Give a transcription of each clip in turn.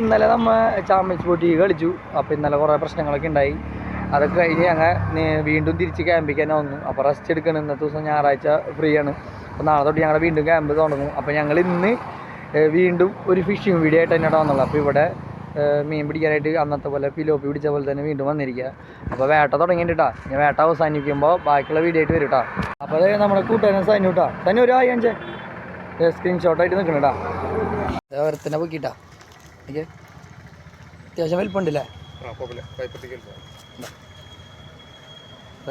ഇന്നലെ നമ്മൾ champions boat കളിച്ചു. അപ്പോൾ ഇന്നലെ കുറേ പ്രശ്നങ്ങളൊക്കെ ഉണ്ടായി. അതൊക്കെ കഴിഞ്ഞ് ഞങ്ങൾ വീണ്ടും തിരിച്ച് ക്യാമ്പിലേക്ക് തന്നെ വന്നു. അപ്പോൾ റെസ്റ്റ് എടുക്കണം. ഇന്നത്തെ ദിവസം ഞായറാഴ്ച ഫ്രീ ആണ്. അപ്പോൾ നാളെ തൊട്ട് ഞങ്ങൾ വീണ്ടും ക്യാമ്പ് തുടങ്ങും. അപ്പോൾ ഞങ്ങൾ ഇന്ന് വീണ്ടും ഒരു ഫിഷിംഗ് വീഡിയോ ആയിട്ട് തന്നെയാണ് വന്നുള്ളത്. അപ്പോൾ ഇവിടെ മീൻ പിടിക്കാനായിട്ട് അന്നത്തെ പോലെ പിലോപ്പി പിടിച്ച പോലെ തന്നെ വീണ്ടും വന്നിരിക്കുക. അപ്പോൾ വേട്ട തുടങ്ങിയിട്ടാ. ഞാൻ വേട്ട അവസാനിക്കുമ്പോൾ ബാക്കിയുള്ള വീഡിയോ ആയിട്ട് വരും കേട്ടോ. അപ്പോൾ അത് നമ്മുടെ കൂട്ടുകാരൻ സൈനു കേട്ടോ. തന്നെ ഒരു 5 സ്ക്രീൻഷോട്ടായിട്ട് നിൽക്കണം കേട്ടോ. ഓരത്തിനെ പൊക്കിട്ടാ. ഓക്കെ, അത്യാവശ്യം വലിപ്പമുണ്ടല്ലേ?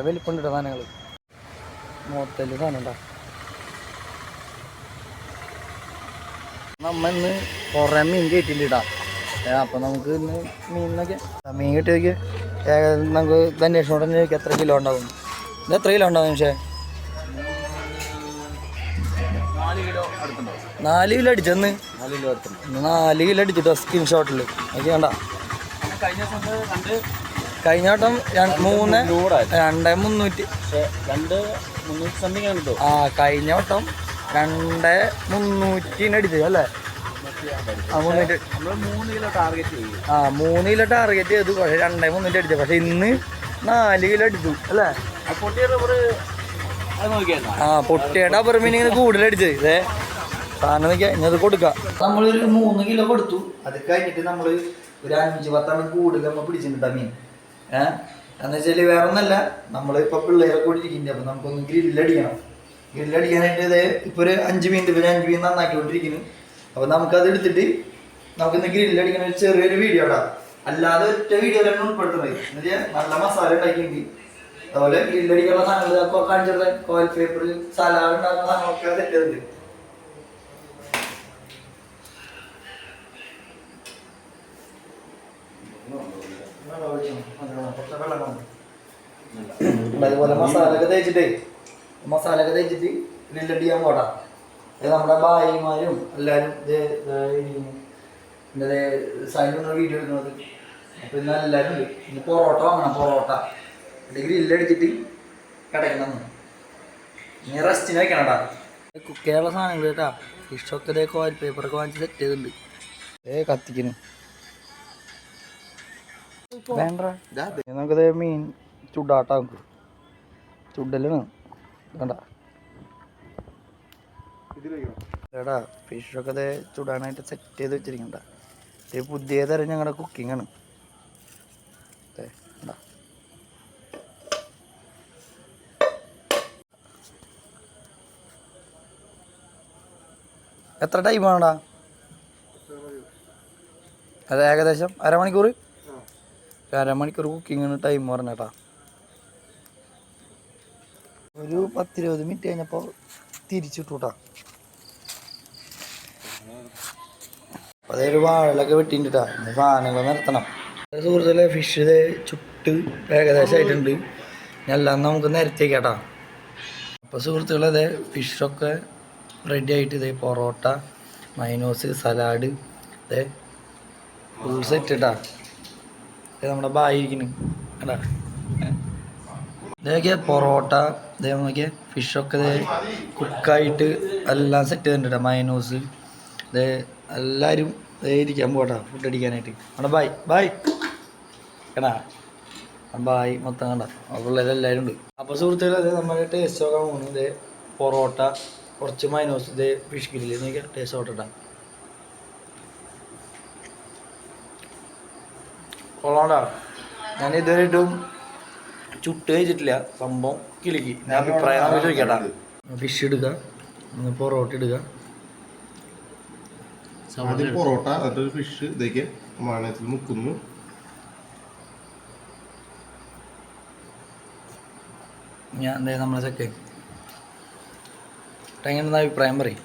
വലിപ്പമുണ്ട് കേട്ടോ സാധനങ്ങൾ. മൊത്തത്തിൽ സാധനം ഉണ്ടോ. നമ്മ ഇന്ന് കുറേ മീൻ കയറ്റിയിട്ടാ. അപ്പോൾ നമുക്ക് ഇന്ന് മീൻ കിട്ടിയതൊക്കെ നമുക്ക് അന്വേഷണം ചോദിക്കാം എത്ര കിലോ ഉണ്ടാവും. ഇത് എത്ര കിലോ ഉണ്ടാവും? പക്ഷേ 4 കിലോ അടിച്ചെന്ന്. 4 കിലോ അടിച്ചിട്ടോ സ്ക്രീൻഷോട്ടിൽ. ഓക്കെ വേണ്ട. കഴിഞ്ഞ വട്ടം 2,300 ആ കഴിഞ്ഞ വട്ടം 2,300 അടിച്ചത് അല്ലേ? 3 കിലോ ടാർഗറ്റ് ചെയ്തു. പക്ഷേ 2,300 അടിച്ചത്. പക്ഷെ ഇന്ന് 4 കിലോ അടിച്ചു അല്ലേ? പൊട്ടിയുടെ റബ്ബർ മീനിങ്ങനെ കൂടുതലടിച്ചത്. ഇതേ സാധനം നോക്കിയാൽ ഇനി അത് കൊടുക്കാം. നമ്മളൊരു 3 കിലോ കൊടുത്തു. അത് കഴിഞ്ഞിട്ട് നമ്മൾ ഒരു 5-10 കൂടുതൽ നമ്മൾ പിടിച്ചിട്ടാ മീൻ. എന്ന് വെച്ചാൽ വേറെ ഒന്നല്ല, നമ്മളിപ്പോൾ പിള്ളേരെ കൂടിയിരിക്കുന്നുണ്ട്. അപ്പം നമുക്കൊന്ന് ഗ്രില്ലടിക്കണം. ഗ്രില്ലടിക്കാനായിട്ട് ഇതേ ഇപ്പോൾ ഒരു 5 മിനിറ്റ് 5 മിനിറ്റ് നന്നാക്കിക്കൊണ്ടിരിക്കുന്നു. അപ്പോൾ നമുക്കത് എടുത്തിട്ട് നമുക്കിന്ന് ഗ്രില്ലടിക്കുന്ന ഒരു ചെറിയൊരു വീഡിയോ ഇടാം. അല്ലാതെ ഒറ്റ വീഡിയോ തന്നെ ഉൾപ്പെടുത്തുന്നത്. എന്നുവെച്ചാൽ നല്ല മസാല ഉണ്ടാക്കിയിട്ടുണ്ട്. അതുപോലെ ഗ്രില്ലടിക്കാനുള്ള സാധനങ്ങൾ കാണിച്ചിട്ട് കോയിൽ പേപ്പർ സലാഡ് ഉണ്ടാക്കുന്ന സാധനങ്ങളൊക്കെ സെറ്റ് ചെയ്തിട്ടുണ്ട്. അതുപോലെ മസാലയൊക്കെ തേച്ചിട്ട് ഗ്രില്ലടി ചെയ്യാൻ പോടാ. നമ്മുടെ ഭായിമാരും എല്ലാവരും ഇത് സൈഡിലുള്ള വീഡിയോ എടുക്കുന്നത്. അപ്പോൾ ഇന്ന് എല്ലാവരും ഉണ്ട്. ഇനി പൊറോട്ട വാങ്ങണം. പൊറോട്ട ഗ്രില്ലടിച്ചിട്ട് കിടക്കണം. ഇനി റെസ്റ്റിന് വെക്കണട്ടാ. കുക്ക് ചെയ്യാനുള്ള സാധനങ്ങൾ കേട്ടാ. ഫിഷൊക്കെ കോയിൽ പേപ്പറൊക്കെ വാങ്ങിച്ച് സെറ്റ് ചെയ്തിട്ടുണ്ട്. കത്തിക്കുന്നു വേണ്ട. നമുക്കത് മീൻ ചുടാട്ടാ. നമുക്ക് ചുടലാണ് വേണ്ട. എടാ ഫിഷൊക്കെ അത് ചുടാനായിട്ട് സെറ്റ് ചെയ്ത് വെച്ചിരിക്കണ്ട. ഇത് പുതിയ തരം ഞങ്ങളുടെ കുക്കിംഗാണ്. എത്ര ടൈം വേണടാ? അത് ഏകദേശം അരമണിക്കൂർ കുക്കിങ്ങിന് ടൈം പറഞ്ഞേട്ടാ. ഒരു 10-20 മിനിറ്റ് കഴിഞ്ഞപ്പോൾ തിരിച്ചിട്ടൂട്ടാ. അതൊരു വാഴലൊക്കെ വെട്ടിട്ടാ. ഇനി സാധനങ്ങൾ നിർത്തണം. സുഹൃത്തുക്കളെ ഫിഷ് ഇത് ചുട്ട് ഏകദേശമായിട്ടുണ്ട്. എല്ലാം നമുക്ക് നിരത്തിയേക്കാട്ടാ. അപ്പോൾ സുഹൃത്തുക്കളെ ഇതേ ഫിഷൊക്കെ റെഡി ആയിട്ട് ഇതേ പൊറോട്ട, മൈനോസ്, സലാഡ് ഇതേ ഫുൾ സെറ്റ് ഇട്ടാ. ഇത് നമ്മുടെ ബായിരിക്കുന്നു കേട്ടാ. ഇതൊക്കെ പൊറോട്ട ഇതേ നോക്കിയ ഫിഷൊക്കെ ഇതേ കുക്കായിട്ട് എല്ലാം സെറ്റ് ചെയ്തിട്ടുണ്ട്. മൈനോസ് ഇതേ എല്ലാവരും ഇരിക്കാൻ പോട്ടാ ഫുഡ് അടിക്കാനായിട്ട്. അവിടെ ബായ് കേട്ടാ. ബായ് മൊത്തം കണ്ട പിള്ളേരെല്ലാവരും ഉണ്ട്. അപ്പോൾ സുഹൃത്തുക്കളെ അതെ നമ്മൾ ടേസ്റ്റ് നോക്കാൻ പോകുന്നു. ഇതേ പൊറോട്ട, കുറച്ച് മൈനോസ്, ഇതേ ഫിഷ് ഗ്രില്ല് നോക്കിയാൽ ടേസ്റ്റ് നോക്കട്ടാ. കൊള്ളാണ്ടാ. ഞാൻ ഇതുവരെയായിട്ടും ചുട്ട് കഴിച്ചിട്ടില്ല. സംഭവം കിളിക്ക്. ഞാൻ അഭിപ്രായം നമുക്ക് ചോദിക്കട്ടാ. ഫിഷ് ഇടുക, പൊറോട്ട ഇടുക. ആദ്യം പൊറോട്ട, എന്നിട്ട് ഫിഷ് ഇതേക്ക് മാനത്തിൽ മുക്കുന്നു. ഞാൻ എന്താ നമ്മളെ സെറ്റ് എങ്ങനെയാ അഭിപ്രായം പറയും.